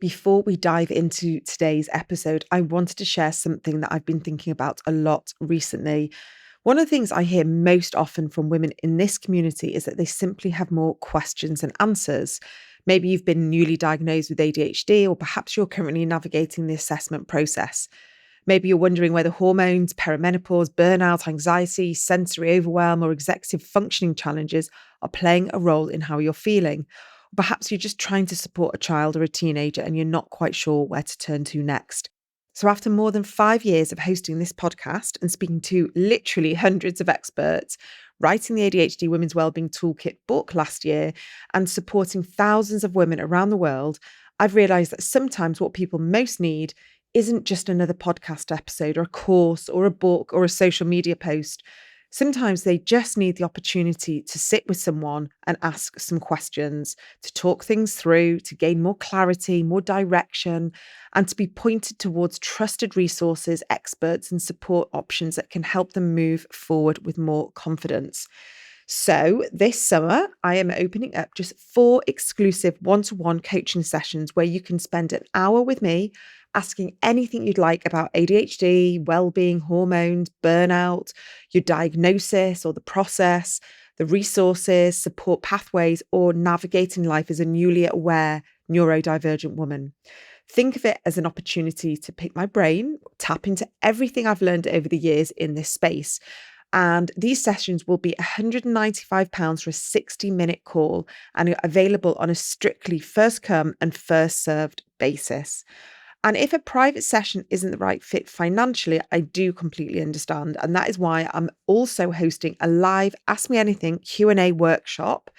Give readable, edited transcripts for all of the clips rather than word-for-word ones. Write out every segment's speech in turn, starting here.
Before we dive into today's episode, I wanted to share something that I've been thinking about a lot recently. One of the things I hear most often from women in this community is that they simply have more questions than answers. Maybe you've been newly diagnosed with ADHD, or perhaps you're currently navigating the assessment process. Maybe you're wondering whether hormones, perimenopause, burnout, anxiety, sensory overwhelm, or executive functioning challenges are playing a role in how you're feeling. Perhaps you're just trying to support a child or a teenager and you're not quite sure where to turn to next. So, after more than 5 years of hosting this podcast and speaking to literally hundreds of experts, writing the ADHD Women's Wellbeing Toolkit book last year, and supporting thousands of women around the world, I've realised that sometimes what people most need isn't just another podcast episode or a course or a book or a social media post. Sometimes they just need the opportunity to sit with someone and ask some questions, to talk things through, to gain more clarity, more direction, and to be pointed towards trusted resources, experts, and support options that can help them move forward with more confidence. So, this summer, I am opening up just 4 exclusive one-to-one coaching sessions where you can spend an hour with me asking anything you'd like about ADHD, well-being, hormones, burnout, your diagnosis or the process, the resources, support pathways, or navigating life as a newly aware neurodivergent woman. Think of it as an opportunity to pick my brain, tap into everything I've learned over the years in this space. And these sessions will be £195 for a 60-minute call and are available on a strictly first come and first served basis. And if a private session isn't the right fit financially, I do completely understand. And that is why I'm also hosting a live Ask Me Anything Q&A workshop.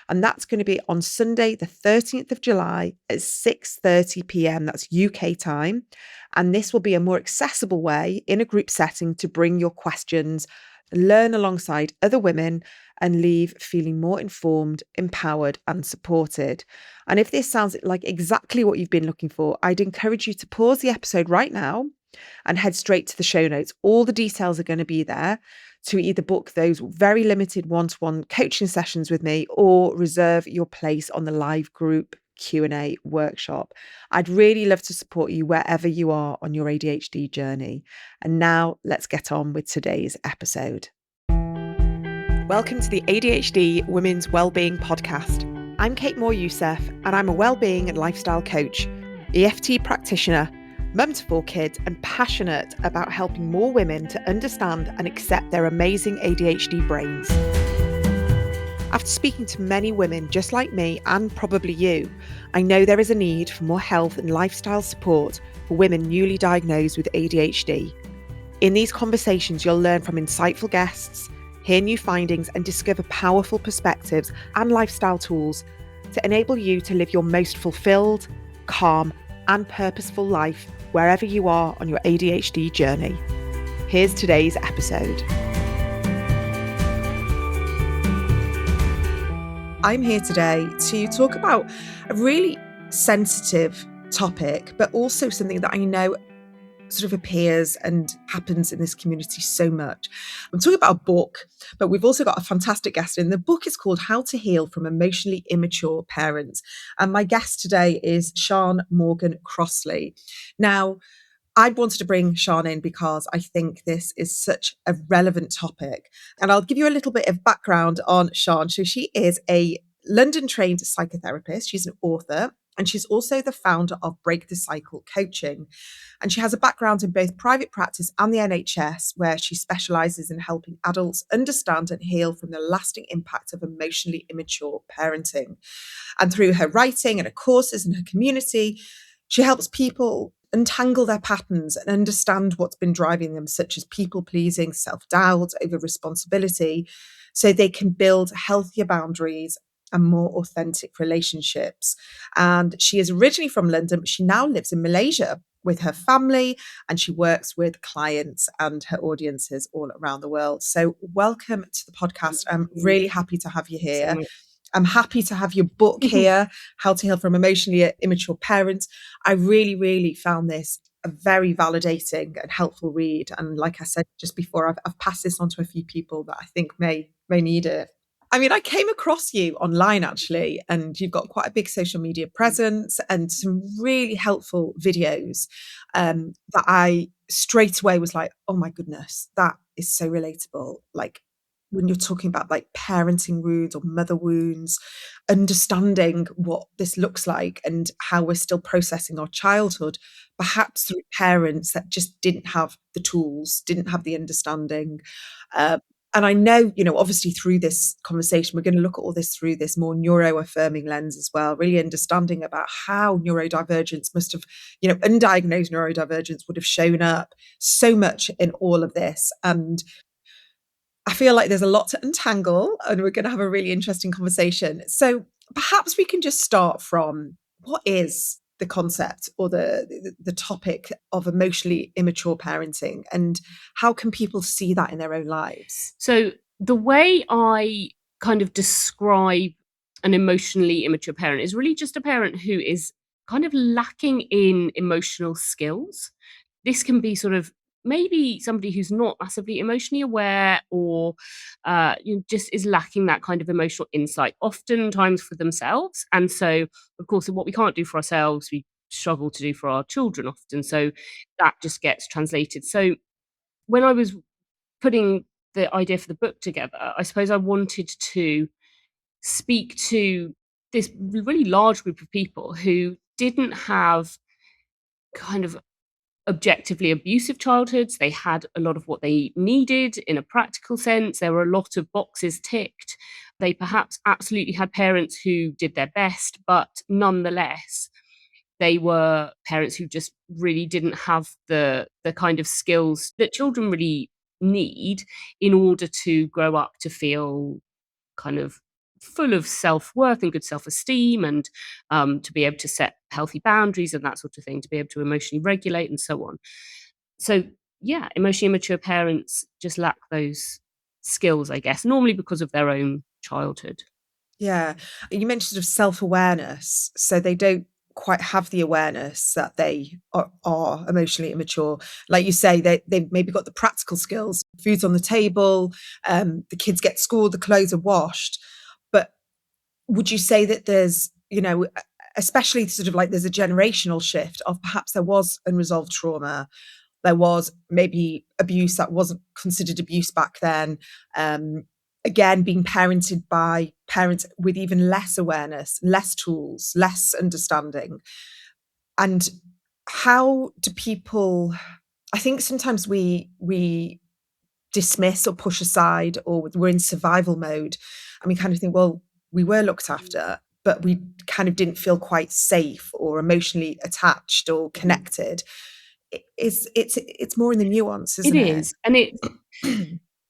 And that's going to be on Sunday, the 13th of July at 6:30 p.m. That's UK time. And this will be a more accessible way in a group setting to bring your questions, learn alongside other women, and leave feeling more informed, empowered, and supported. And if this sounds like exactly what you've been looking for, I'd encourage you to pause the episode right now and head straight to the show notes. All the details are going to be there to either book those very limited one-to-one coaching sessions with me or reserve your place on the live group Q&A workshop. I'd really love to support you wherever you are on your ADHD journey. And now let's get on with today's episode. Welcome to the ADHD Women's Wellbeing Podcast. I'm Kate Moore-Youssef, and I'm a wellbeing and lifestyle coach, EFT practitioner, mum to 4 kids, and passionate about helping more women to understand and accept their amazing ADHD brains. After speaking to many women just like me, and probably you, I know there is a need for more health and lifestyle support for women newly diagnosed with ADHD. In these conversations, you'll learn from insightful guests, hear new findings, and discover powerful perspectives and lifestyle tools to enable you to live your most fulfilled, calm, and purposeful life wherever you are on your ADHD journey. Here's today's episode. I'm here today to talk about a really sensitive topic, but also something that I know sort of appears and happens in this community so much. I'm talking about a book, but we've also got a fantastic guest in. The book is called How to Heal from Emotionally Immature Parents. And my guest today is Sian Crossley. Now, I wanted to bring Sian in because I think this is such a relevant topic. And I'll give you a little bit of background on Sian. So she is a London-trained psychotherapist. She's an author, and she's also the founder of Break the Cycle Coaching. And she has a background in both private practice and the NHS, where she specialises in helping adults understand and heal from the lasting impact of emotionally immature parenting. And through her writing and her courses and her community, she helps people untangle their patterns and understand what's been driving them, such as people-pleasing, self-doubt, over-responsibility, so they can build healthier boundaries and more authentic relationships. And she is originally from London, but she now lives in Malaysia with her family, and she works with clients and her audiences all around the world. So welcome to the podcast. I'm really happy to have you here. I'm happy to have your book here, How to Heal from Emotionally Immature Parents. I really, really found this a very validating and helpful read. And like I said just before, I've passed this on to a few people that I think may need it. I mean, I came across you online actually, and you've got quite a big social media presence and some really helpful videos that I straight away was like, oh my goodness, that is so relatable. Like when you're talking about like parenting wounds or mother wounds, understanding what this looks like and how we're still processing our childhood, perhaps through parents that just didn't have the tools, didn't have the understanding. Um, and I know, obviously through this conversation, we're going to look at all this through this more neuro-affirming lens as well, really understanding about how neurodivergence must have, undiagnosed neurodivergence would have shown up so much in all of this. And I feel like there's a lot to untangle, and we're going to have a really interesting conversation. So perhaps we can just start from what is the concept or the topic of emotionally immature parenting, and how can people see that in their own lives? So the way I kind of describe an emotionally immature parent is really just a parent who is kind of lacking in emotional skills. This can be sort of maybe somebody who's not massively emotionally aware, or just is lacking that kind of emotional insight, oftentimes for themselves. And so, of course, what we can't do for ourselves, we struggle to do for our children often. So that just gets translated. So when I was putting the idea for the book together, I suppose I wanted to speak to this really large group of people who didn't have kind of objectively abusive childhoods. They had a lot of what they needed in a practical sense. There were a lot of boxes ticked. They perhaps absolutely had parents who did their best, but nonetheless, they were parents who just really didn't have the kind of skills that children really need in order to grow up to feel kind of full of self-worth and good self-esteem, and to be able to set healthy boundaries and that sort of thing, to be able to emotionally regulate and so on. So yeah, emotionally immature parents just lack those skills, I guess, normally because of their own childhood. Yeah. You mentioned sort of self-awareness. So they don't quite have the awareness that they are emotionally immature. Like you say, they've maybe got the practical skills, food's on the table, the kids get schooled, the clothes are washed. But would you say that there's, especially sort of like there's a generational shift of perhaps there was unresolved trauma, there was maybe abuse that wasn't considered abuse back then. Um, Again, being parented by parents with even less awareness, less tools, less understanding. And how do people, I think sometimes we dismiss or push aside, or we're in survival mode, and we kind of think, well, we were looked after, but we kind of didn't feel quite safe or emotionally attached or connected. It's more in the nuance, It isn't it? is. And it's,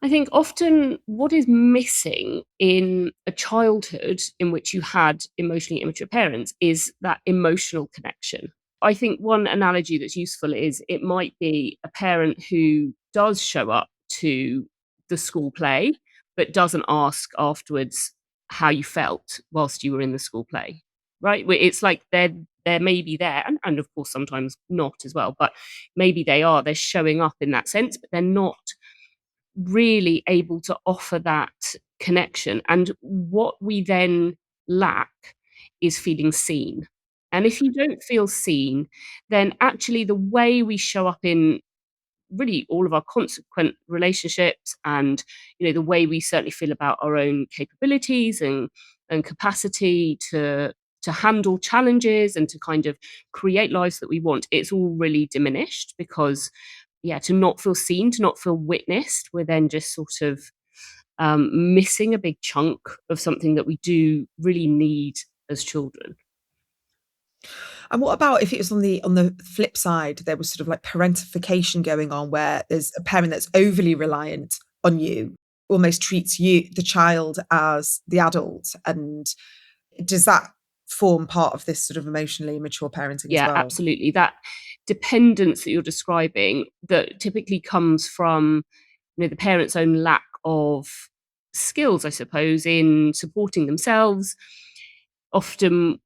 I think often what is missing in a childhood in which you had emotionally immature parents is that emotional connection. I think one analogy that's useful is it might be a parent who does show up to the school play, but doesn't ask afterwards how you felt whilst you were in the school play, right? It's like they're maybe there, and of course sometimes not as well, but maybe they're showing up in that sense, but they're not really able to offer that connection. And what we then lack is feeling seen. And if you don't feel seen, then actually the way we show up in really all of our consequent relationships, and the way we certainly feel about our own capabilities and capacity to handle challenges and to kind of create lives that we want, it's all really diminished because yeah, to not feel seen, to not feel witnessed, we're then just sort of missing a big chunk of something that we do really need as children. And what about if it was on the flip side, there was sort of like parentification going on, where there's a parent that's overly reliant on you, almost treats you, the child, as the adult, and does that form part of this sort of emotionally mature parenting as Yeah, well? absolutely. That dependence that you're describing, that typically comes from the parents' own lack of skills, I suppose, in supporting themselves. Often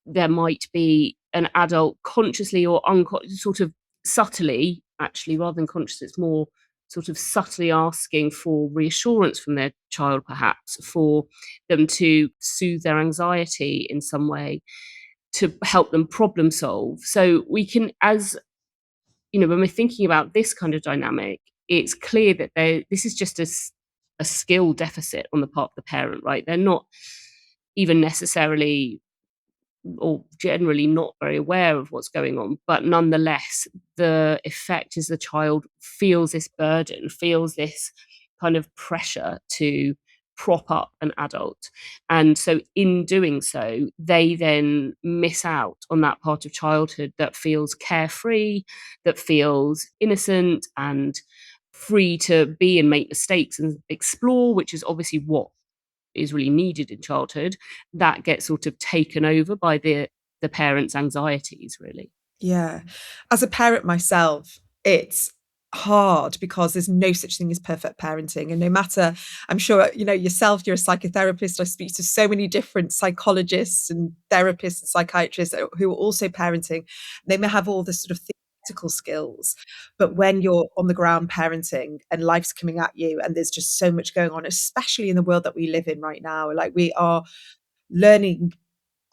there might be an adult consciously or sort of subtly, actually, rather than conscious, it's more sort of subtly asking for reassurance from their child, perhaps, for them to soothe their anxiety in some way, to help them problem solve. So we can, as when we're thinking about this kind of dynamic, it's clear that this is just a skill deficit on the part of the parent, right? They're not even necessarily or generally not very aware of what's going on. But nonetheless, the effect is the child feels this burden, feels this kind of pressure to prop up an adult. And so in doing so, they then miss out on that part of childhood that feels carefree, that feels innocent and free to be and make mistakes and explore, which is obviously what is really needed in childhood. That gets sort of taken over by the parents' anxieties, really. Yeah. As a parent myself, it's hard because there's no such thing as perfect parenting. And no matter, I'm sure, yourself, you're a psychotherapist. I speak to so many different psychologists and therapists and psychiatrists who are also parenting. They may have all the sort of theoretical skills, but when you're on the ground parenting and life's coming at you and there's just so much going on, especially in the world that we live in right now, like we are learning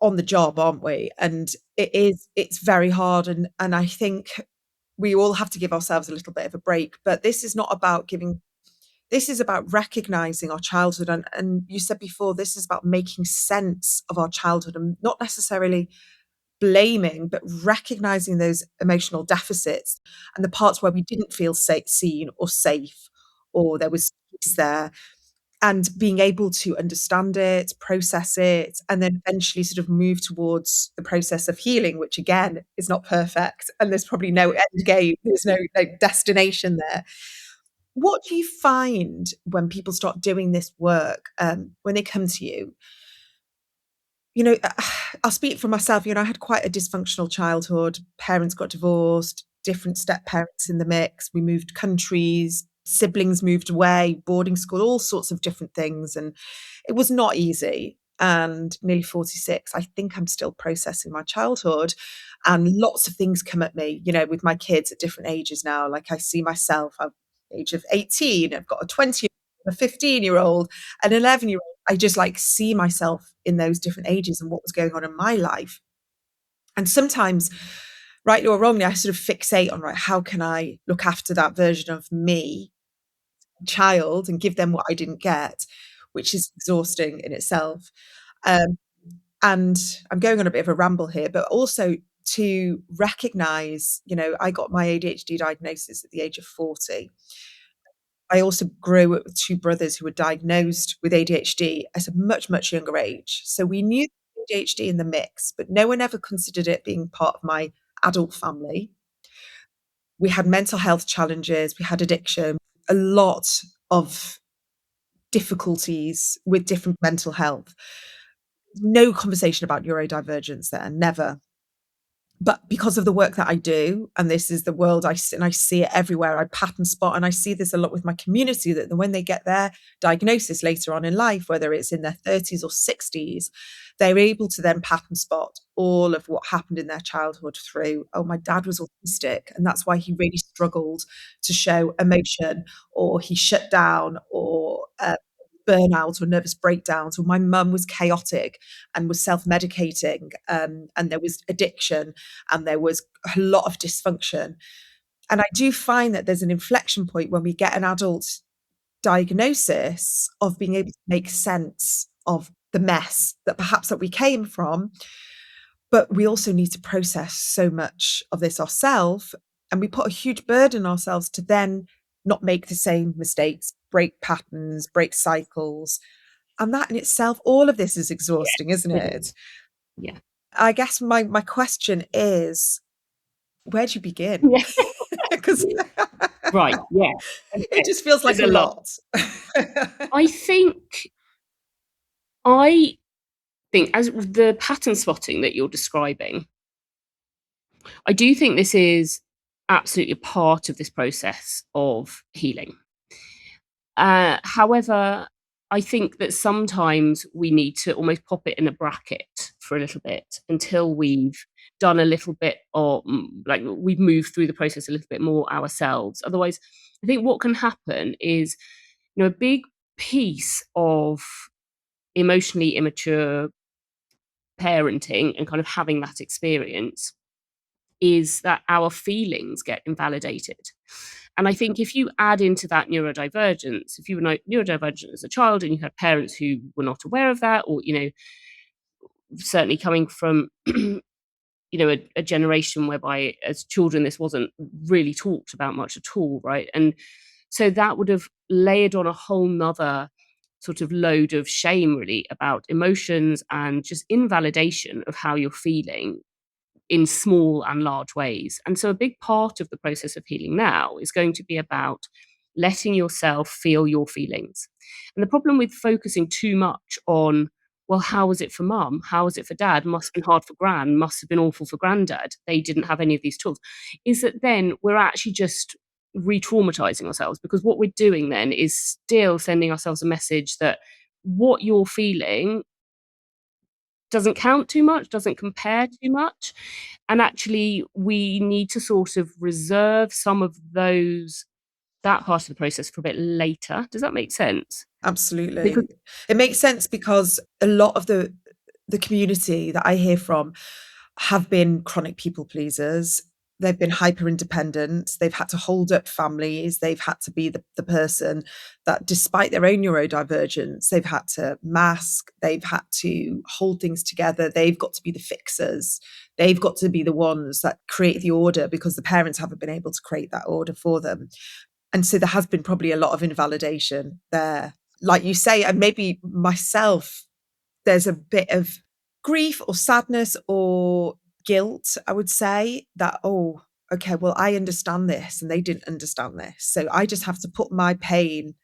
on the job, aren't we? And it's very hard. And I think we all have to give ourselves a little bit of a break. But this is not about giving, this is about recognizing our childhood. And you said before, this is about making sense of our childhood and not necessarily blaming, but recognizing those emotional deficits and the parts where we didn't feel seen or safe, or there was peace there, and being able to understand it, process it, and then eventually sort of move towards the process of healing, which again is not perfect. And there's probably no end game, there's no like destination there. What do you find when people start doing this work, when they come to you? you know, I'll speak for myself. I had quite a dysfunctional childhood. Parents got divorced, different step parents in the mix. We moved countries, siblings moved away, boarding school, all sorts of different things. And it was not easy. And nearly 46, I think I'm still processing my childhood. And lots of things come at me, with my kids at different ages now. Like I see myself, I'm age of 18, I've got a 20, a 15-year-old, an 11-year-old. I just like see myself in those different ages and what was going on in my life. And sometimes, rightly or wrongly, I sort of fixate on, right, how can I look after that version of me, child, and give them what I didn't get, which is exhausting in itself. Um, and I'm going on a bit of a ramble here, but also to recognize, I got my ADHD diagnosis at the age of 40. I also grew up with two brothers who were diagnosed with ADHD at a much, much younger age. So we knew ADHD in the mix, but no one ever considered it being part of my adult family. We had mental health challenges, we had addiction, a lot of difficulties with different mental health. No conversation about neurodivergence there, never. But because of the work that I do, and this is the world and I see it everywhere, I pattern spot, and I see this a lot with my community, that when they get their diagnosis later on in life, whether it's in their 30s or 60s, they're able to then pattern spot all of what happened in their childhood through, oh, my dad was autistic, and that's why he really struggled to show emotion, or he shut down, or burnout or nervous breakdowns, or my mum was chaotic and was self-medicating, and there was addiction and there was a lot of dysfunction. And I do find that there's an inflection point when we get an adult diagnosis of being able to make sense of the mess that perhaps that we came from, but we also need to process so much of this ourselves, and we put a huge burden on ourselves to then not make the same mistakes, break patterns, break cycles. And that in itself, all of this is exhausting, isn't It it? is. Yeah. I guess my question is, where do you begin? Yeah. Because Right. Yeah. it Okay. just feels There's like a a lot. lot. I think I think as the pattern spotting that you're describing, I do think this is absolutely a part of this process of healing. However, I think that sometimes we need to almost pop it in a bracket for a little bit until we've done a little bit, or like we've moved through the process a little bit more ourselves. Otherwise, I think what can happen is, a big piece of emotionally immature parenting and kind of having that experience is that our feelings get invalidated. And I think if you add into that neurodivergence, if you were neurodivergent as a child and you had parents who were not aware of that, or, certainly coming from, a generation whereby as children this wasn't really talked about much at all, right? And so that would have layered on a whole nother sort of load of shame really about emotions and just invalidation of how you're feeling in small and large ways. And so a big part of the process of healing now is going to be about letting yourself feel your feelings. And the problem with focusing too much on, well, how was it for mum? How was it for dad? Must have been hard for gran, must have been awful for granddad. They didn't have any of these tools. Is that then we're actually just re traumatizing ourselves, because what we're doing then is still sending ourselves a message that what you're feeling doesn't count too much, doesn't compare too much. And actually, we need to sort of reserve some of that part of the process for a bit later. Does that make sense? Because Absolutely. It makes sense because a lot of the community that I hear from have been chronic people pleasers. They've been hyper independent. They've had to hold up families. They've had to be the person that, despite their own neurodivergence, they've had to mask. They've had to hold things together. They've got to be the fixers. They've got to be the ones that create the order because the parents haven't been able to create that order for them. And so there has been probably a lot of invalidation there. Like you say, and maybe myself, there's a bit of grief or sadness or guilt, I would say, that, oh, okay, well, I understand this and they didn't understand this. So I just have to put my pain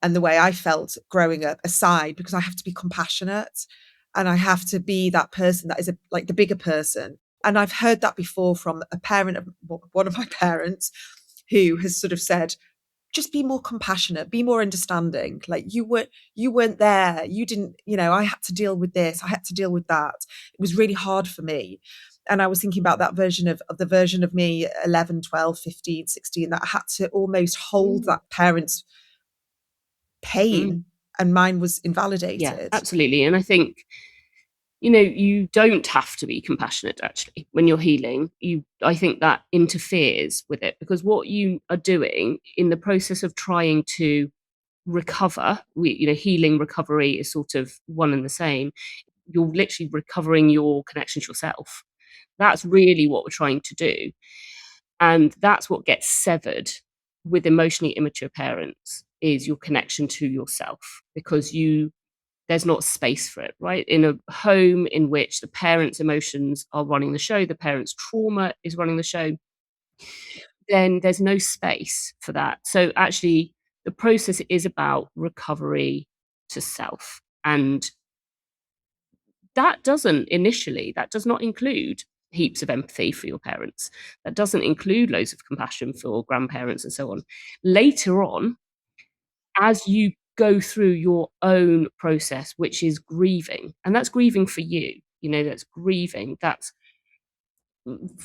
and the way I felt growing up aside, because I have to be compassionate and I have to be that person that is like the bigger person. And I've heard that before from a parent of one of my parents, who has sort of said, just be more compassionate, be more understanding. Like you weren't there. You didn't, I had to deal with this. I had to deal with that. It was really hard for me. And I was thinking about that version of the version of me, 11, 12, 15, 16, that I had to almost hold mm, that parent's mm, pain and mine was yeah, invalidated. absolutely. And I think, you don't have to be compassionate actually when you're healing. I think that interferes with it, because what you are doing in the process of trying to recover, healing, recovery is sort of one and the same. You're literally recovering your connection to yourself. That's really what we're trying to do. And that's what gets severed with emotionally immature parents, is your connection to yourself, because there's not space for it, right? In a home in which the parents' emotions are running the show, the parents' trauma is running the show, then there's no space for that. So actually, the process is about recovery to self. And that does not include heaps of empathy for your parents. That doesn't include loads of compassion for grandparents and so on. Later on, as you go through your own process, which is grieving, and that's grieving for you, that's grieving, that's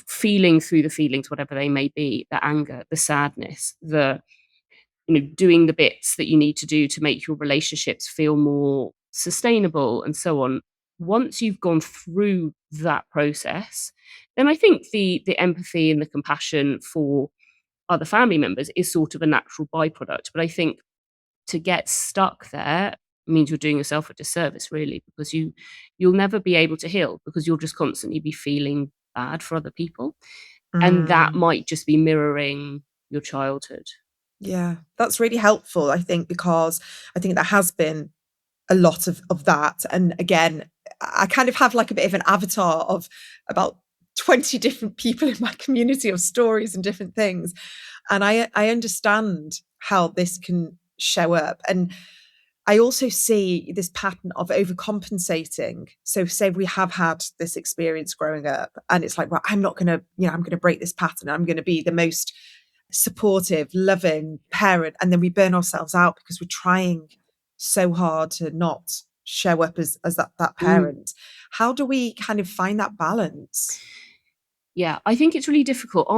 feeling through the feelings, whatever they may be, the anger, the sadness, doing the bits that you need to do to make your relationships feel more sustainable and so on. Once you've gone through that process, then I think the empathy and the compassion for other family members is sort of a natural byproduct. But I think to get stuck there means you're doing yourself a disservice, really, because you'll never be able to heal, because you'll just constantly be feeling bad for other people. And that Mm. might just be mirroring your childhood. Yeah, that's really helpful, I think, because I think there has been a lot of that. And again, I kind of have like a bit of an avatar of about 20 different people in my community of stories and different things. And I understand how this can show up. And I also see this pattern of overcompensating. So say we have had this experience growing up and it's like, well, I'm not going to, I'm going to break this pattern. I'm going to be the most supportive, loving parent. And then we burn ourselves out because we're trying so hard to not show up as that Mm. parent. How do we kind of find that balance? Yeah, I think it's really difficult.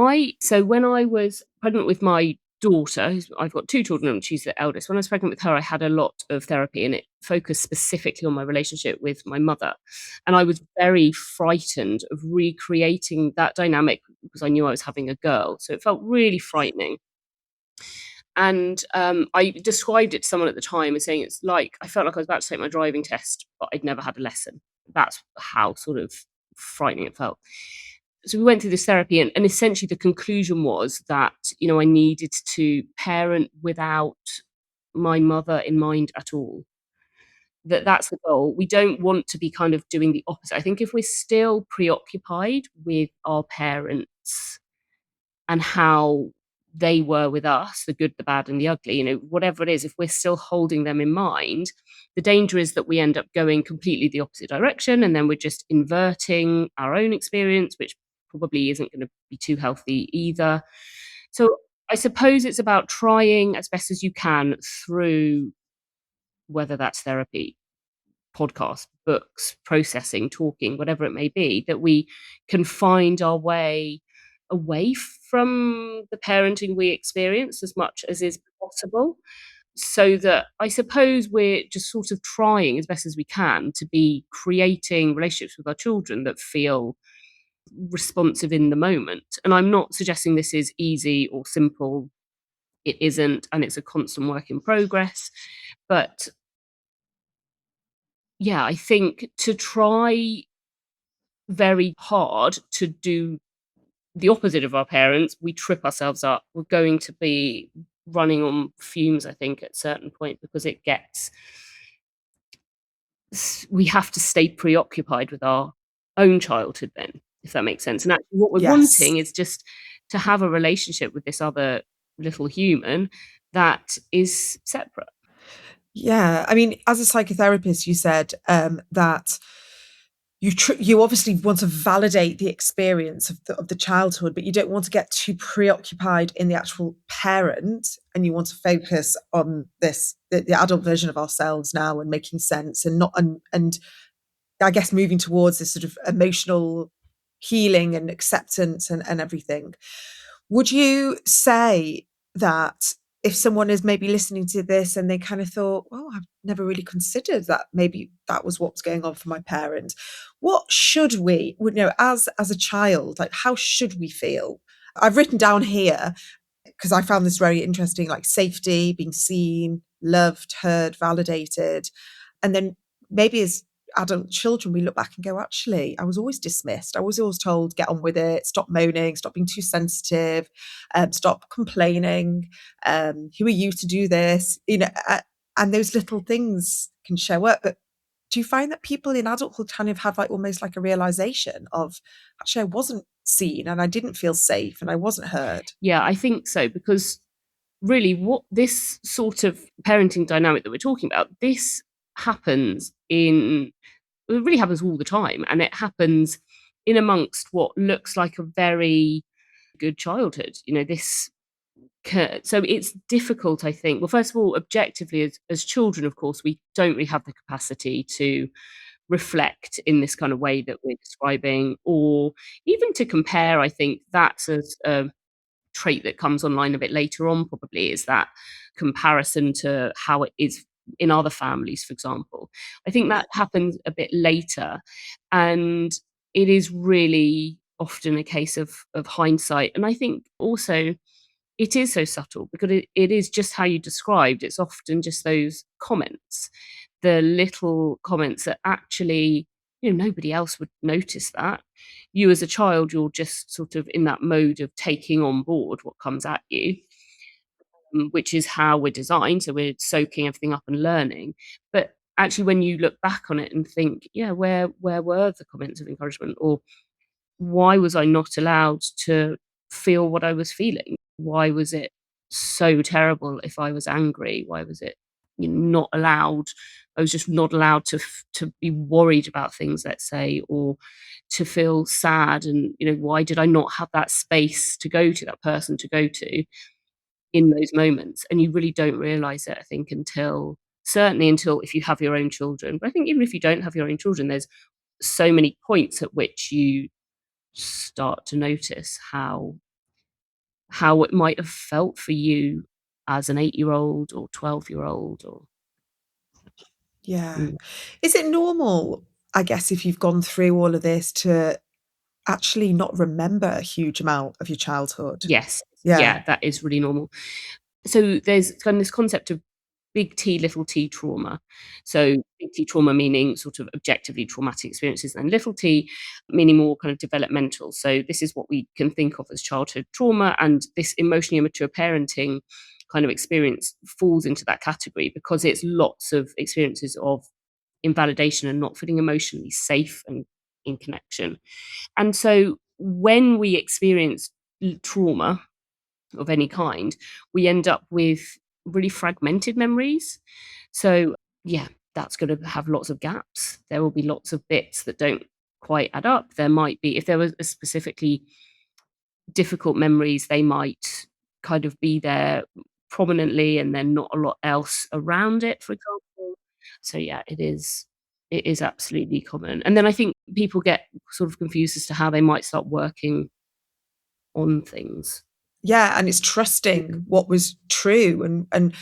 So when I was pregnant with my daughter, I've got 2 children and she's the eldest. When I was pregnant with her, I had a lot of therapy and it focused specifically on my relationship with my mother. And I was very frightened of recreating that dynamic because I knew I was having a girl. So it felt really frightening. And I described it to someone at the time as saying it's like I felt like I was about to take my driving test, but I'd never had a lesson. That's how sort of frightening it felt. So we went through this therapy, and essentially the conclusion was that, I needed to parent without my mother in mind at all. That's the goal. We don't want to be kind of doing the opposite. I think if we're still preoccupied with our parents and how they were with us, the good, the bad, and the ugly, whatever it is, if we're still holding them in mind, the danger is that we end up going completely the opposite direction, and then we're just inverting our own experience, which probably isn't going to be too healthy either. So I suppose it's about trying as best as you can through whether that's therapy, podcasts, books, processing, talking, whatever it may be, that we can find our way away from the parenting we experience as much as is possible. So that I suppose we're just sort of trying as best as we can to be creating relationships with our children that feel responsive in the moment. And I'm not suggesting this is easy or simple. It isn't, and it's a constant work in progress. But yeah, I think to try very hard to do the opposite of our parents, we trip ourselves up. We're going to be running on fumes, I think, at a certain point because it gets we have to stay preoccupied with our own childhood then, if that makes sense. And actually what we're Yes. wanting is just to have a relationship with this other little human that is separate. Yeah, I mean, as a psychotherapist, you said that you obviously want to validate the experience of the childhood, but you don't want to get too preoccupied in the actual parent, and you want to focus on the adult version of ourselves now and making sense and not and I guess moving towards this sort of emotional healing and acceptance and everything. Would you say that if someone is maybe listening to this and they kind of thought, well, I've never really considered that maybe that was what was going on for my parent, what should we, as a child, like how should we feel? I've written down here because I found this very interesting, like safety, being seen, loved, heard, validated. And then maybe as adult children, we look back and go, actually, I was always dismissed. I was always told, get on with it, stop moaning, stop being too sensitive, stop complaining. Who are you to do this? And those little things can show up. But do you find that people in adulthood kind of have like almost like a realization of actually I wasn't seen and I didn't feel safe and I wasn't heard? Yeah, I think so, because really what this sort of parenting dynamic that we're talking about, this happens in it really happens all the time, and it happens in amongst what looks like a very good childhood. This so it's difficult, I think. Well, first of all, objectively, as children, of course, we don't really have the capacity to reflect in this kind of way that we're describing, or even to compare. I think that's a trait that comes online a bit later on, probably, is that comparison to how it is in other families, for example. I think that happens a bit later, and it is really often a case of hindsight. And I think also it is so subtle because it is just how you described. It's often just those comments, the little comments that actually, nobody else would notice that. You as a child, you're just sort of in that mode of taking on board what comes at you, which is how we're designed. So we're soaking everything up and learning. But actually, when you look back on it and think, yeah, where were the comments of encouragement? Or why was I not allowed to feel what I was feeling? Why was it so terrible if I was angry? Why was it not allowed? I was just not allowed to be worried about things, let's say, or to feel sad. And why did I not have that space to go to, that person to go to in those moments? And you really don't realize it, I think, until certainly until if you have your own children. But I think even if you don't have your own children, there's so many points at which you start to notice how it might have felt for you as an 8-year-old or 12-year-old or Yeah. mm. Is it normal, I guess, if you've gone through all of this to actually not remember a huge amount of your childhood? Yes. Yeah. Yeah, that is really normal. So there's kind of this concept of big T, little t trauma. So big T trauma meaning sort of objectively traumatic experiences, and little t meaning more kind of developmental. So this is what we can think of as childhood trauma, and this emotionally immature parenting kind of experience falls into that category because it's lots of experiences of invalidation and not feeling emotionally safe and in connection. And so when we experience trauma of any kind, we end up with really fragmented memories. So, yeah, that's going to have lots of gaps. There will be lots of bits that don't quite add up. There might be, if there was a specifically difficult memories, they might kind of be there prominently and then not a lot else around it, for example. So yeah, it is absolutely common. And then I think people get sort of confused as to how they might start working on things. Yeah, and it's trusting Mm. what was true, and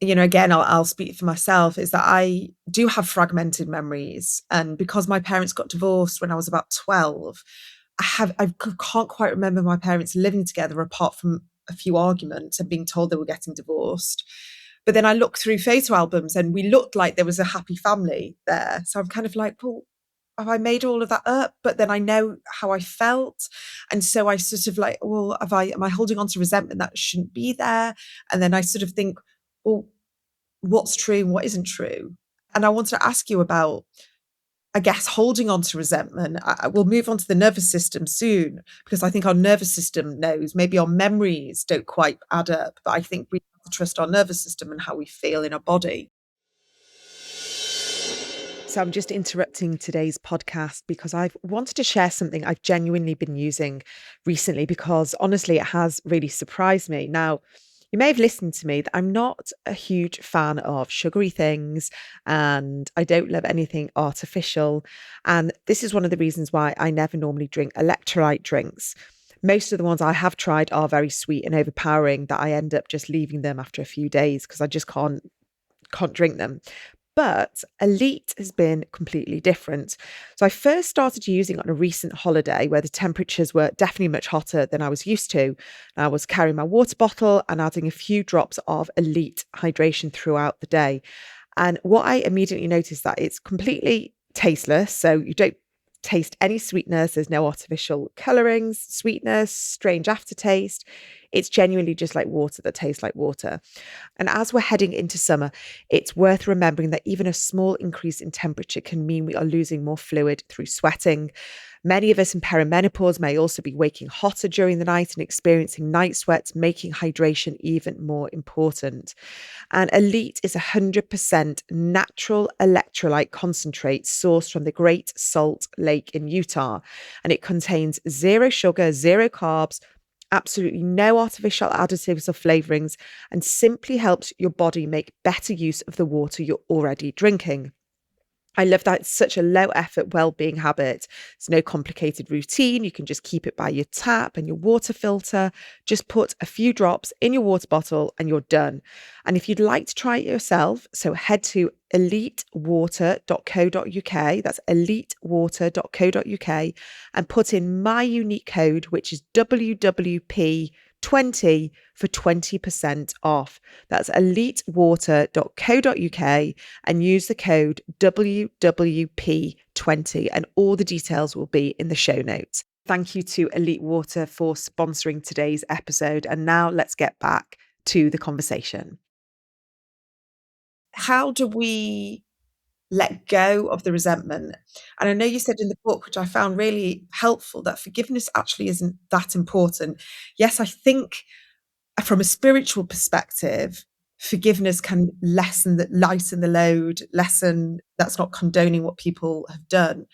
again, I'll speak for myself, is that I do have fragmented memories, and because my parents got divorced when I was about 12, can't quite remember my parents living together apart from a few arguments and being told they were getting divorced. But then I look through photo albums and we looked like there was a happy family there. So I'm kind of like, well, have I made all of that up? But then I know how I felt. And so I sort of like, well, am I holding on to resentment that shouldn't be there? And then I sort of think, well, what's true and what isn't true? And I wanted to ask you about, I guess, holding on to resentment. We'll move on to the nervous system soon, because I think our nervous system knows. Maybe our memories don't quite add up, but I think we have to trust our nervous system and how we feel in our body. So I'm just interrupting today's podcast because I've wanted to share something I've genuinely been using recently, because honestly, it has really surprised me. Now, you may have listened to me that I'm not a huge fan of sugary things and I don't love anything artificial. And this is one of the reasons why I never normally drink electrolyte drinks. Most of the ones I have tried are very sweet and overpowering that I end up just leaving them after a few days because I just can't drink them. But Elite has been completely different. So I first started using it on a recent holiday where the temperatures were definitely much hotter than I was used to. I was carrying my water bottle and adding a few drops of Elite hydration throughout the day. And what I immediately noticed, that it's completely tasteless. So you don't taste any sweetness. There's no artificial colorings, sweetness, strange aftertaste. It's genuinely just like water that tastes like water. And as we're heading into summer, it's worth remembering that even a small increase in temperature can mean we are losing more fluid through sweating. Many of us in perimenopause may also be waking hotter during the night and experiencing night sweats, making hydration even more important. And Elite is 100% natural electrolyte concentrate sourced from the Great Salt Lake in Utah. And it contains zero sugar, zero carbs, absolutely no artificial additives or flavorings, and simply helps your body make better use of the water you're already drinking. I love that it's such a low effort well-being habit. It's no complicated routine. You can just keep it by your tap and your water filter. Just put a few drops in your water bottle and you're done. And if you'd like to try it yourself, so head to elitewater.co.uk. That's elitewater.co.uk and put in my unique code, which is WWP20 for 20% off. That's elitewater.co.uk and use the code WWP20 and all the details will be in the show notes. Thank you to Elite Water for sponsoring today's episode. And now let's get back to the conversation. How do we let go of the resentment? And I know you said in the book, which I found really helpful, that forgiveness actually isn't that important. Yes, I think from a spiritual perspective, forgiveness can lighten the load, that's not condoning what people have done.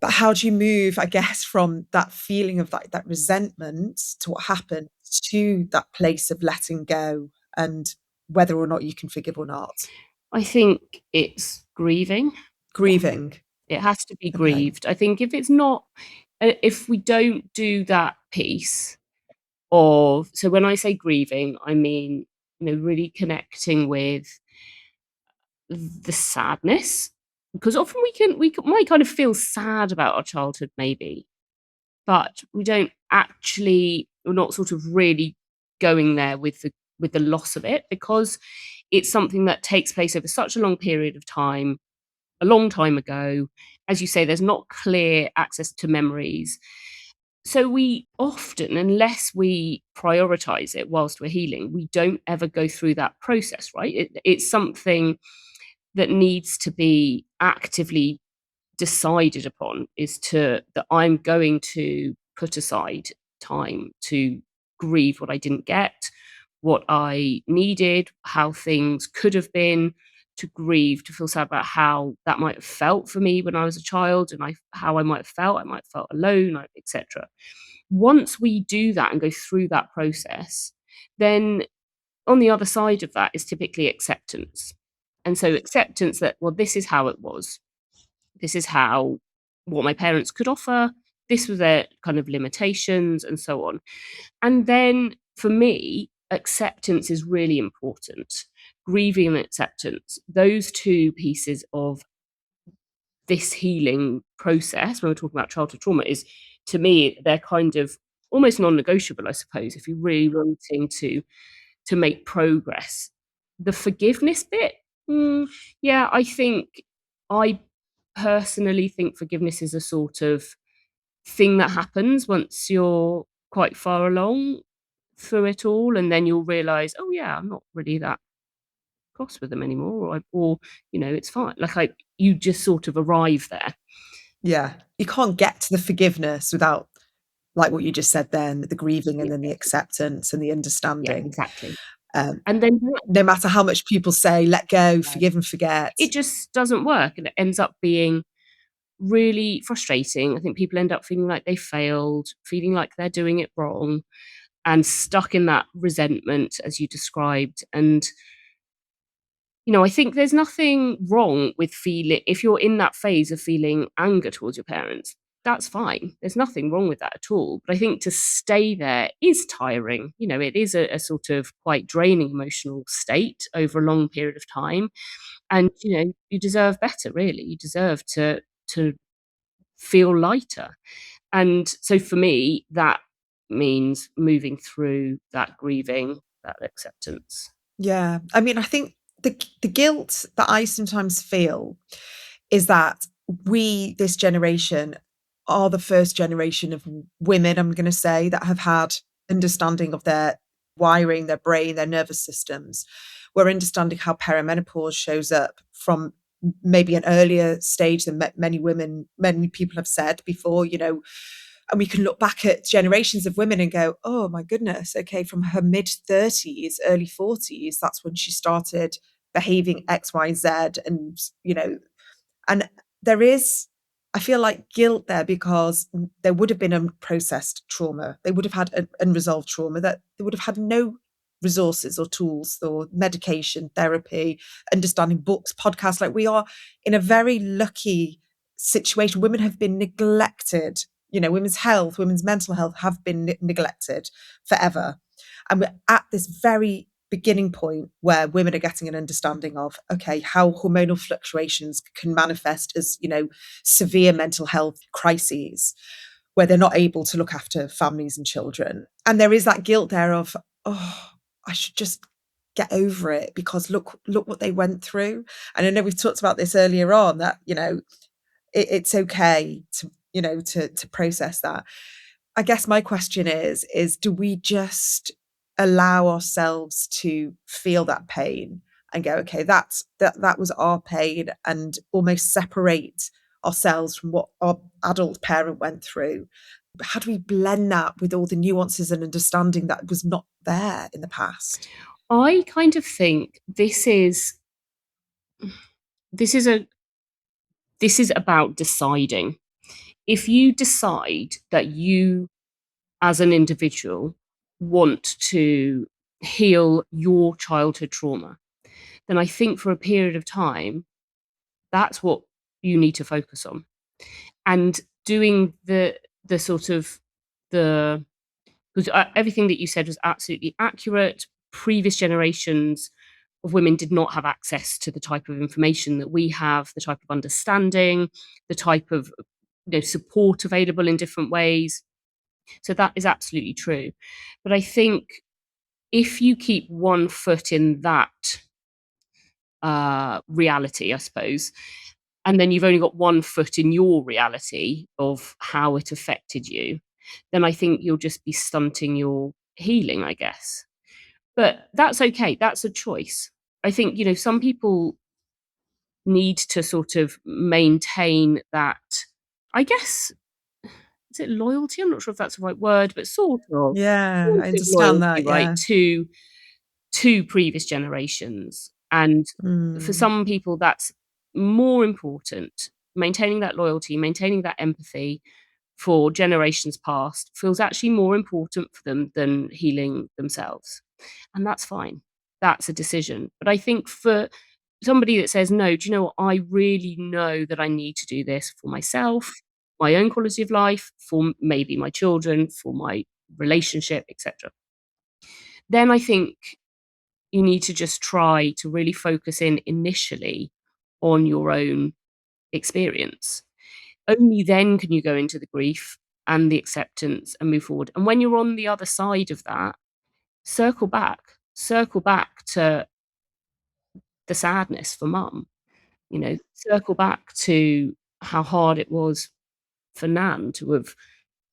But how do you move, I guess, from that feeling of that resentment to what happened to that place of letting go and whether or not you can forgive or not? I think it's grieving. Grieving. It has to be Okay. grieved. I think if it's not, if we don't do that piece of, so when I say grieving, I mean, really connecting with the sadness, because often might kind of feel sad about our childhood maybe, but we're not sort of really going there with the loss of it, because it's something that takes place over such a long period of time, a long time ago. As you say, there's not clear access to memories. So we often, unless we prioritize it whilst we're healing, we don't ever go through that process, right? It's something that needs to be actively decided upon, that I'm going to put aside time to grieve what I didn't get, what I needed, how things could have been, to grieve, to feel sad about how that might have felt for me when I was a child, and how I might have felt. I might have felt alone, etc. Once we do that and go through that process, then on the other side of that is typically acceptance. And so acceptance that, well, this is how it was. This is how what my parents could offer. This was their kind of limitations and so on. And then for me, acceptance is really important. Grieving and acceptance, those two pieces of this healing process, when we're talking about childhood trauma, is, to me, they're kind of almost non-negotiable, I suppose, if you're really wanting to make progress. The forgiveness bit, yeah, I personally think forgiveness is a sort of thing that happens once you're quite far along through it all, and then you'll realise, oh yeah, I'm not really that cross with them anymore, it's fine. You just sort of arrive there. Yeah. You can't get to the forgiveness without, like what you just said then, the grieving and Yeah, then the acceptance and the yeah, understanding. exactly. Um, And then no matter how much people say, let go, that, forgive and forget. it just doesn't work, and it ends up being really frustrating. I think people end up feeling like they failed, feeling like they're doing it wrong, and stuck in that resentment, as you described. And I think there's nothing wrong with feeling, if you're in that phase of feeling anger towards your parents, that's fine. There's nothing wrong with that at all. But I think to stay there is tiring. It is a sort of quite draining emotional state over a long period of time. And, you deserve better, really. You deserve to feel lighter. And so for me, that means moving through that grieving, that acceptance. Yeah. I mean, I think the guilt that I sometimes feel is that we, this generation, are the first generation of women, I'm going to say, that have had understanding of their wiring, their brain, their nervous systems. We're understanding how perimenopause shows up from maybe an earlier stage than many people have said before, and we can look back at generations of women and go, oh my goodness, okay, from her mid 30s, early 40s, that's when she started behaving XYZ. And there is, I feel like, guilt there because there would have been unprocessed trauma. They would have had an unresolved trauma that they would have had no resources or tools or medication, therapy, understanding, books, podcasts. Like, we are in a very lucky situation. Women have been neglected. Women's health, women's mental health have been neglected forever. And we're at this very beginning point where women are getting an understanding of, okay, how hormonal fluctuations can manifest as, severe mental health crises where they're not able to look after families and children. And there is that guilt there of, oh, I should just get over it because look what they went through. And I know we've talked about this earlier on, that, it's okay to, to process that. I guess my question is do we just allow ourselves to feel that pain and go, okay, that was our pain, and almost separate ourselves from what our adult parent went through? How do we blend that with all the nuances and understanding that was not there in the past? I kind of think this is a this is about deciding. If you decide that you, as an individual, want to heal your childhood trauma, then I think for a period of time, that's what you need to focus on. and doing the sort of the because everything that you said was absolutely accurate. Previous generations of women did not have access to the type of information that we have, the type of understanding, the type of support available in different ways. So that is absolutely true. But I think if you keep one foot in that reality, I suppose, and then you've only got one foot in your reality of how it affected you, then I think you'll just be stunting your healing, I guess. But that's okay. That's a choice. I think, some people need to sort of maintain that, I guess, is it loyalty? I'm not sure if that's the right word, but Yeah, sort I of understand loyalty, that, right, yeah. to previous generations. And for Mm. some people, that's more important. Maintaining that loyalty, maintaining that empathy for generations past feels actually more important for them than healing themselves. And that's fine. That's a decision. But I think for somebody that says, no, do you know what? I really know that I need to do this for myself, my own quality of life, for maybe my children, for my relationship, etc. Then I think you need to just try to really focus in initially on your own experience. Only then can you go into the grief and the acceptance and move forward. And when you're on the other side of that, circle back to the sadness for mum, circle back to how hard it was for Nan to have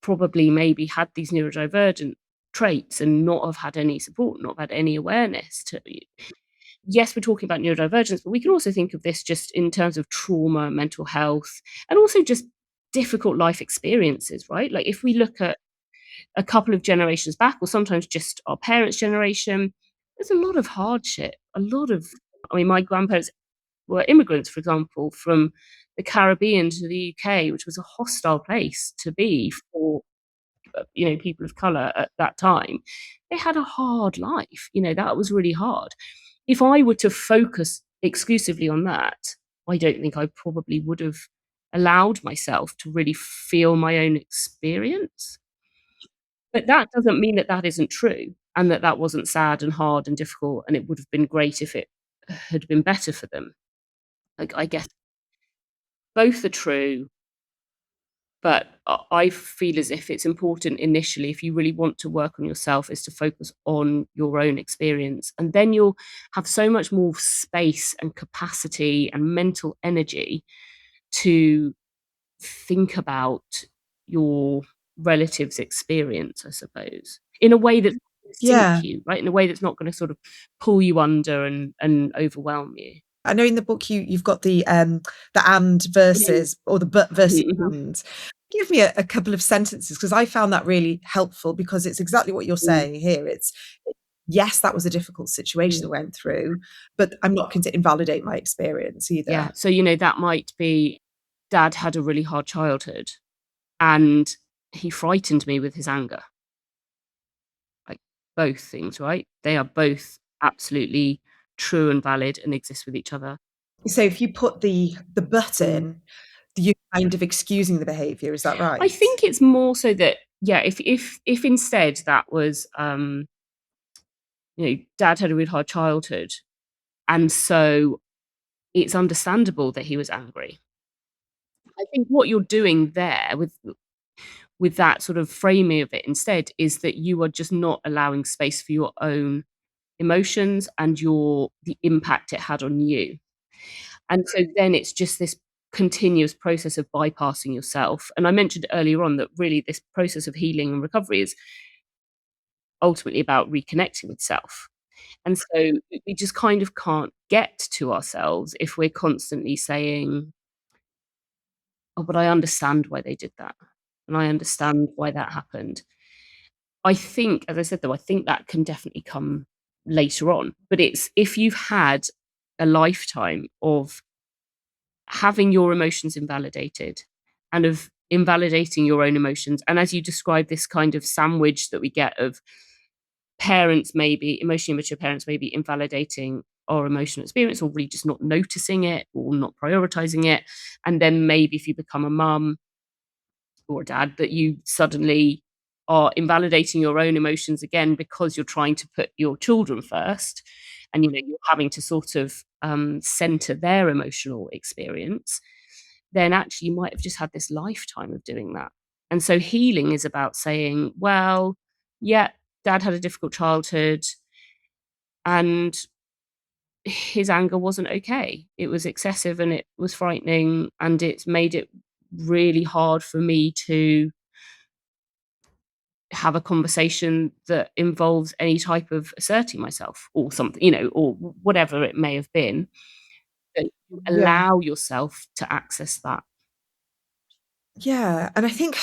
probably maybe had these neurodivergent traits and not have had any support, not have had any awareness to. Yes, we're talking about neurodivergence, but we can also think of this just in terms of trauma, mental health, and also just difficult life experiences, right? Like if we look at a couple of generations back, or sometimes just our parents' generation, there's a lot of hardship, I mean, my grandparents were immigrants, for example, from the Caribbean to the UK, which was a hostile place to be for people of color at that time. They had a hard life. That was really hard. If I were to focus exclusively on that, I don't think I probably would have allowed myself to really feel my own experience. But that doesn't mean that that isn't true and that that wasn't sad and hard and difficult, and it would have been great if it had been better for them. Like, I guess both are true, but I feel as if it's important initially, if you really want to work on yourself, is to focus on your own experience. And then you'll have so much more space and capacity and mental energy to think about your relative's experience, I suppose, in a way that's gonna sink Yeah. you, right? In a way that's not gonna sort of pull you under and overwhelm you. I know in the book you've got the and Mhm, versus, or the but versus mhm, mhm, and. Give me a couple of sentences, because I found that really helpful, because it's exactly what you're mm, saying here. It's, yes, that was a difficult situation mm. I went through, but I'm not going to invalidate my experience Yeah, either. so, that might be dad had a really hard childhood, and he frightened me with his anger. Like, both things, right? They are both absolutely true and valid and exist with each other. So if you put the but Mm. in, you're kind of excusing the behavior, is that I right? think it's more so that, yeah, if instead that was, dad had a really hard childhood, and so it's understandable that he was angry. I think what you're doing there with that sort of framing of it instead is that you are just not allowing space for your own emotions and the impact it had on you. And so then it's just this continuous process of bypassing yourself. And I mentioned earlier on that really this process of healing and recovery is ultimately about reconnecting with self. And so we just kind of can't get to ourselves if we're constantly saying, "Oh, but I understand why they did that, and I understand why that happened." I think, as I said, though, I think that can definitely come later on, but it's if you've had a lifetime of having your emotions invalidated and of invalidating your own emotions, and as you describe this kind of sandwich that we get of parents maybe emotionally immature parents maybe invalidating our emotional experience, or really just not noticing it or not prioritizing it. And then maybe if you become a mum or a dad, that you suddenly are invalidating your own emotions again because you're trying to put your children first, and you're having to sort of center their emotional experience. Then actually you might have just had this lifetime of doing that. And so healing is about saying, well, yeah, dad had a difficult childhood and his anger wasn't okay. It was excessive and it was frightening, and it's made it really hard for me to have a conversation that involves any type of asserting myself or something, or whatever it may have been, that you Yeah. allow yourself to access that. Yeah, and I think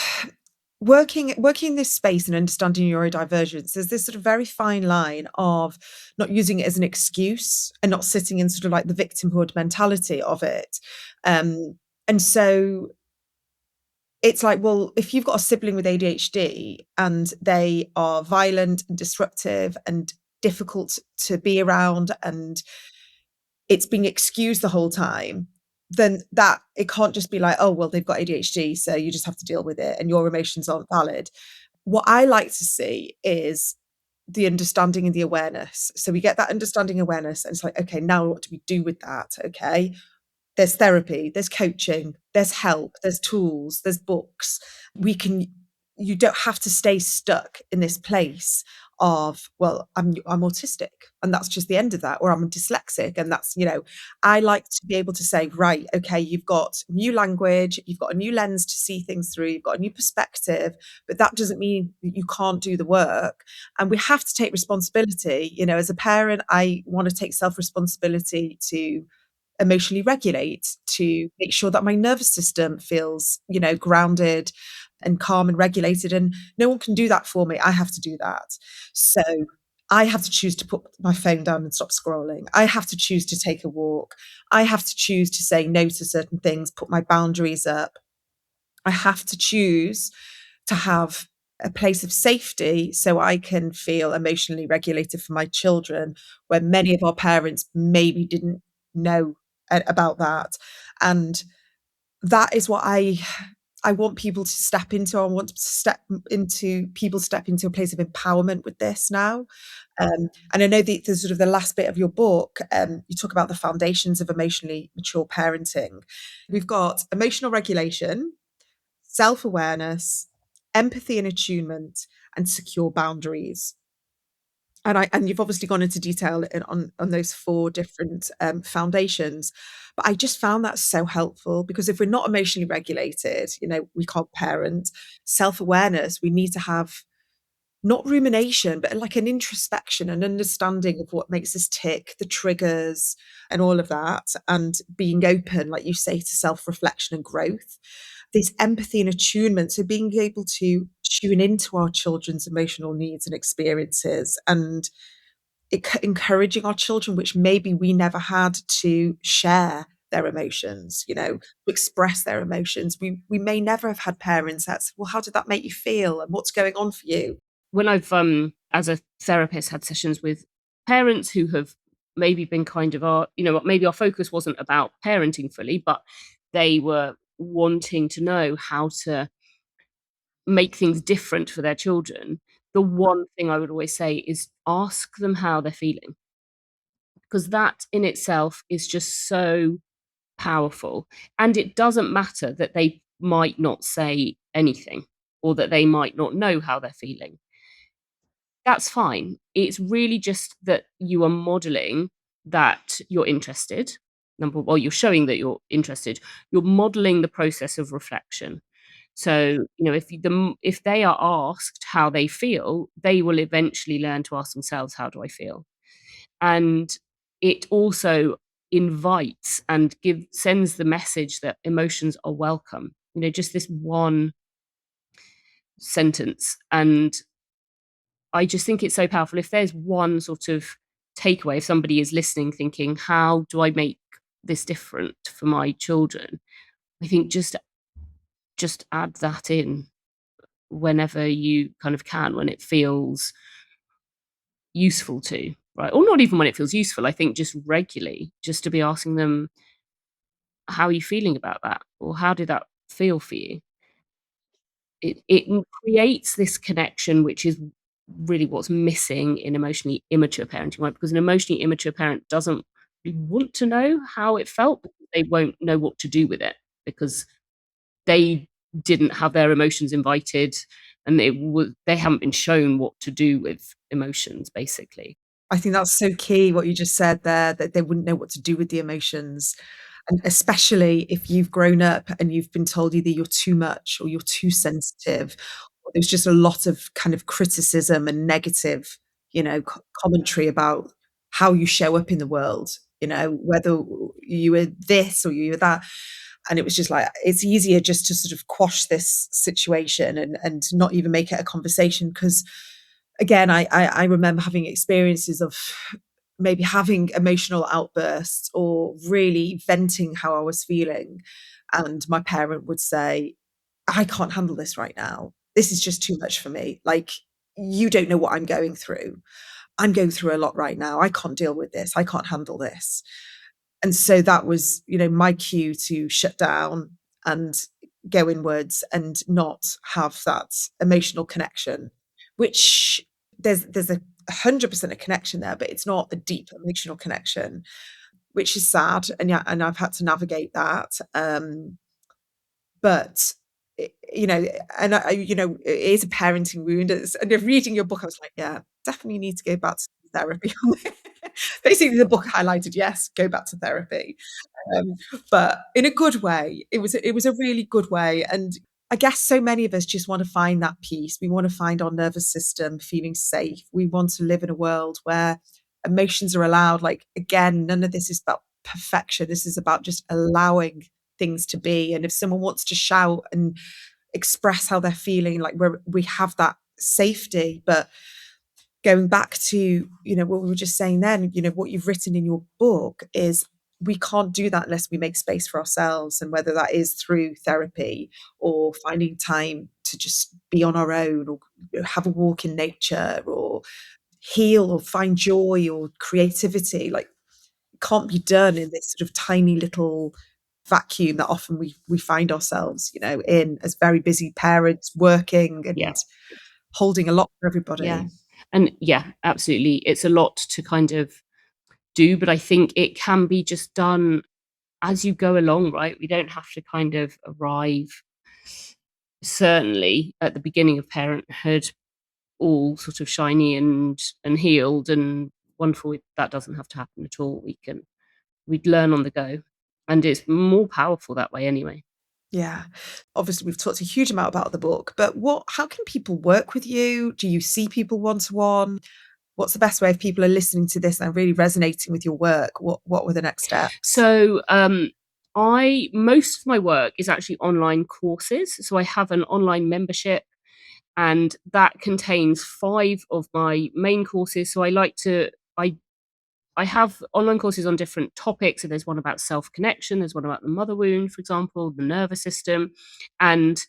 working in this space and understanding neurodivergence, there's this sort of very fine line of not using it as an excuse and not sitting in sort of like the victimhood mentality of it. And so it's like, well, if you've got a sibling with ADHD and they are violent and disruptive and difficult to be around and it's being excused the whole time, then that it can't just be like, oh, well, they've got ADHD, so you just have to deal with it and your emotions aren't valid. What I like to see is the understanding and the awareness. So we get that understanding awareness, and it's like, okay, now what do we do with that? Okay, there's therapy, there's coaching, there's help, there's tools, there's books. We can You don't have to stay stuck in this place of, well, I'm autistic and that's just the end of that, or I'm dyslexic and that's, I like to be able to say, right, okay, you've got new language, you've got a new lens to see things through, you've got a new perspective, but that doesn't mean that you can't do the work. And we have to take responsibility. As a parent, I want to take self-responsibility to emotionally regulate, to make sure that my nervous system feels, grounded and calm and regulated. And no one can do that for me. I have to do that. So I have to choose to put my phone down and stop scrolling. I have to choose to take a walk. I have to choose to say no to certain things, put my boundaries up. I have to choose to have a place of safety so I can feel emotionally regulated for my children, where many of our parents maybe didn't know about that. And that is what I want people to step into. I want to step into a place of empowerment with this now. And I know the sort of the last bit of your book, you talk about the foundations of emotionally mature parenting. We've got emotional regulation, self-awareness, empathy and attunement, and secure boundaries. And you've obviously gone into detail on those four different foundations, but I just found that so helpful, because if we're not emotionally regulated, we can't parent. Self-awareness, we need to have not rumination, but like an introspection and understanding of what makes us tick, the triggers and all of that, and being open, like you say, to self-reflection and growth. This empathy and attunement, so being able to tune into our children's emotional needs and experiences, and encouraging our children, which maybe we never had, to share their emotions, to express their emotions. We may never have had parents that's, well, how did that make you feel and what's going on for you? When I've, as a therapist, had sessions with parents who have maybe been kind of maybe our focus wasn't about parenting fully, but they were wanting to know how to make things different for their children. The one thing I would always say is ask them how they're feeling, because that in itself is just so powerful. And it doesn't matter that they might not say anything or that they might not know how they're feeling. That's fine. It's really just that you are modeling that you're interested. Well, you're showing that you're interested. You're modeling the process of reflection. So, if they are asked how they feel, they will eventually learn to ask themselves, how do I feel? And it also invites and sends the message that emotions are welcome. Just this one sentence. And I just think it's so powerful. If there's one sort of takeaway, if somebody is listening thinking, how do I make this different for my children? I think just add that in whenever you kind of can, when it feels useful to. right? Or not even when it feels useful. I think just regularly, just to be asking them, "How are you feeling about that?" Or "How did that feel for you?" It creates this connection, which is really what's missing in emotionally immature parenting, right? Because an emotionally immature parent doesn't really want to know how it felt, because they won't know what to do with it, because they didn't have their emotions invited, and they haven't been shown what to do with emotions, basically. I think that's so key what you just said there, that they wouldn't know what to do with the emotions. And especially if you've grown up and you've been told either you're too much or you're too sensitive, or there's just a lot of kind of criticism and negative, commentary about how you show up in the world, whether you were this or you were that. And it was just like, it's easier just to sort of quash this situation and not even make it a conversation. Because again, I remember having experiences of maybe having emotional outbursts or really venting how I was feeling. And my parent would say, I can't handle this right now. This is just too much for me. Like, you don't know what I'm going through. I'm going through a lot right now. I can't deal with this. I can't handle this. And so that was, my cue to shut down and go inwards and not have that emotional connection, which there's a 100% a connection there, but it's not a deep emotional connection, which is sad. And yeah, and I've had to navigate that. But and it is a parenting wound. And if reading your book, I was like, yeah, definitely need to go back to therapy. Basically, the book highlighted, yes, go back to therapy, um, but in a good way. It was a really good way, and I guess so many of us just want to find that peace. We want to find our nervous system feeling safe. We want to live in a world where emotions are allowed. Like, again, none of this is about perfection. This is about just allowing things to be. And if someone wants to shout and express how they're feeling, like we have that safety. But going back to what we were just saying then, what you've written in your book is, we can't do that unless we make space for ourselves, and whether that is through therapy or finding time to just be on our own, or have a walk in nature, or heal, or find joy or creativity. Like, it can't be done in this sort of tiny little vacuum that often we find ourselves, in, as very busy parents working Yeah. and holding a lot for Yeah. everybody. And yeah, absolutely. It's a lot to kind of do, but I think it can be just done as you go along, right? We don't have to kind of arrive, certainly at the beginning of parenthood, all sort of shiny and healed and wonderful. That doesn't have to happen at all. We'd learn on the go, and it's more powerful that way anyway. Yeah. Obviously, we've talked a huge amount about the book, but how can people work with you? Do you see people one to one? What's the best way if people are listening to this and really resonating with your work? What were the next steps? So, I most of my work is actually online courses. So I have an online membership, and that contains 5 of my main courses. So I have online courses on different topics. So there's one about self-connection, there's one about the mother wound, for example, the nervous system, and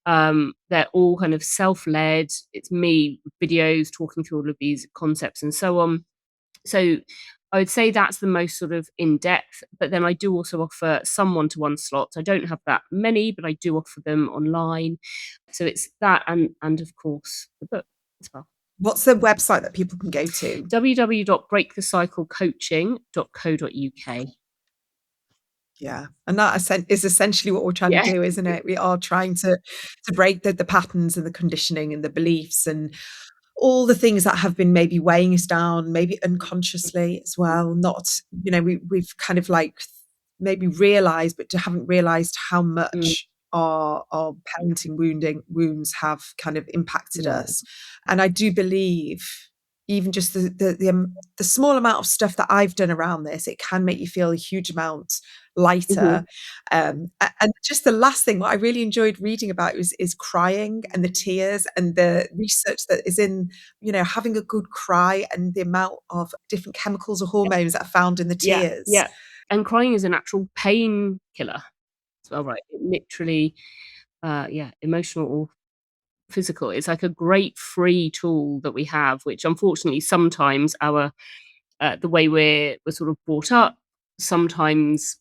they're all kind of self-led. It's me with videos talking through all of these concepts and so on. So I would say that's the most sort of in-depth, but then I do also offer some one-to-one slots. I don't have that many, but I do offer them online. So it's that, and of course the book as well. What's the website that people can go to? www.breakthecyclecoaching.co.uk. Yeah, and that is essentially what we're trying to Yeah. do, isn't it? We are trying to break the patterns and the conditioning and the beliefs and all the things that have been maybe weighing us down, maybe unconsciously as well. Not, we've kind of like maybe realized, but haven't realized how Mm, much our parenting wounds have kind of impacted yeah. us. And I do believe even just the small amount of stuff that I've done around this, it can make you feel a huge amount lighter. Mhm. And just the last thing, what I really enjoyed reading about is crying and the tears and the research that is in, having a good cry and the amount of different chemicals or hormones that are found in the Yeah, tears. yeah. And crying is a natural painkiller as well, right? It literally, yeah, emotional or physical. It's like a great free tool that we have, which unfortunately sometimes our the way we're sort of brought up sometimes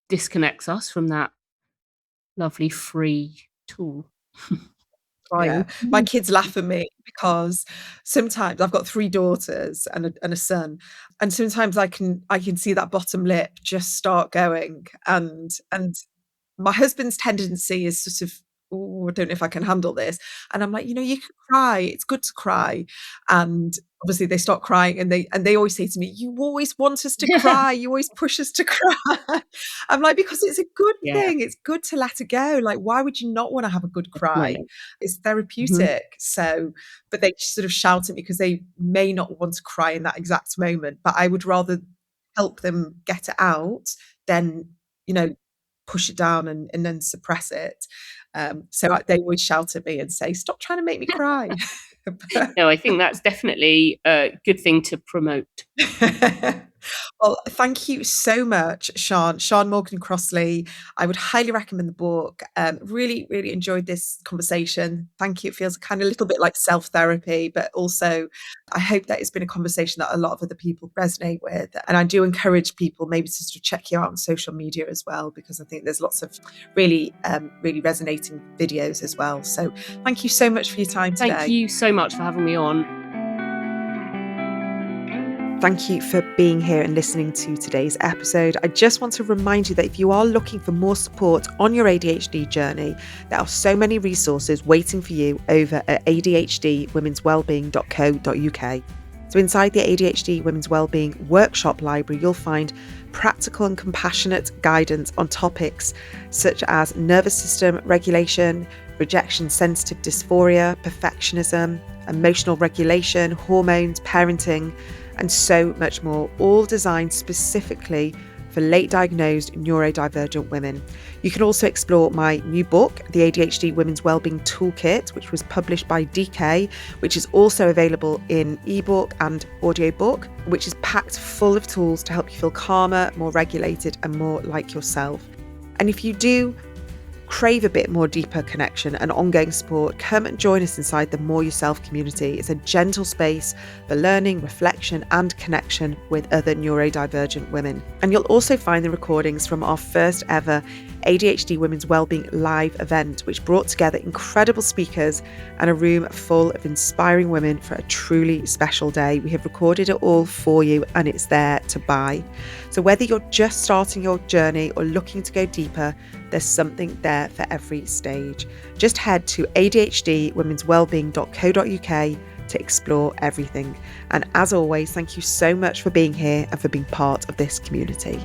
disconnects us from that lovely free tool. Yeah, Crying. my kids laugh at me because sometimes I've got 3 daughters and a son, and sometimes I can see that bottom lip just start going, and my husband's tendency is sort of, "Ooh, I don't know if I can handle this." And I'm like, "You can cry. It's good to cry." And obviously they start crying and they always say to me, "You always want us to cry. You always push us to cry." I'm like, "Because it's a good Yeah, thing. It's good to let it go. Like, why would you not wanna have a good cry? definitely. It's Mhm. therapeutic." So, but they sort of shout at me because they may not want to cry in that exact moment, but I would rather help them get it out than, you know, push it down and then suppress it. They always shout at me and say, "Stop trying to make me cry." But No, I think that's definitely a good thing to promote. well, thank you so much, Sian Morgan Crossley. I would highly recommend the book. Really, really enjoyed this conversation. Thank you. It feels kind of a little bit like self-therapy, but also I hope that it's been a conversation that a lot of other people resonate with. And I do encourage people maybe to sort of check you out on social media as well, because I think there's lots of really, really resonating videos as well. So thank you so much for your time Thank today. you so much for having me on. Thank you for being here and listening to today's episode. I just want to remind you that if you are looking for more support on your ADHD journey, there are so many resources waiting for you over at adhdwomenswellbeing.co.uk. So inside the ADHD Women's Wellbeing Workshop Library, you'll find practical and compassionate guidance on topics such as nervous system regulation, rejection sensitive dysphoria, perfectionism, emotional regulation, hormones, parenting, and so much more, all designed specifically for late diagnosed neurodivergent women. You can also explore my new book, The ADHD Women's Wellbeing Toolkit, which was published by DK, which is also available in ebook and audiobook, which is packed full of tools to help you feel calmer, more regulated, and more like yourself. And if you do crave a bit more deeper connection and ongoing support, come and join us inside the More Yourself community. It's a gentle space for learning, reflection, and connection with other neurodivergent women. And you'll also find the recordings from our first ever ADHD Women's Wellbeing live event, which brought together incredible speakers and a room full of inspiring women for a truly special day. We have recorded it all for you and it's there to buy. So whether you're just starting your journey or looking to go deeper, there's something there for every stage. Just head to adhdwomenswellbeing.co.uk to explore everything. And as always, thank you so much for being here and for being part of this community.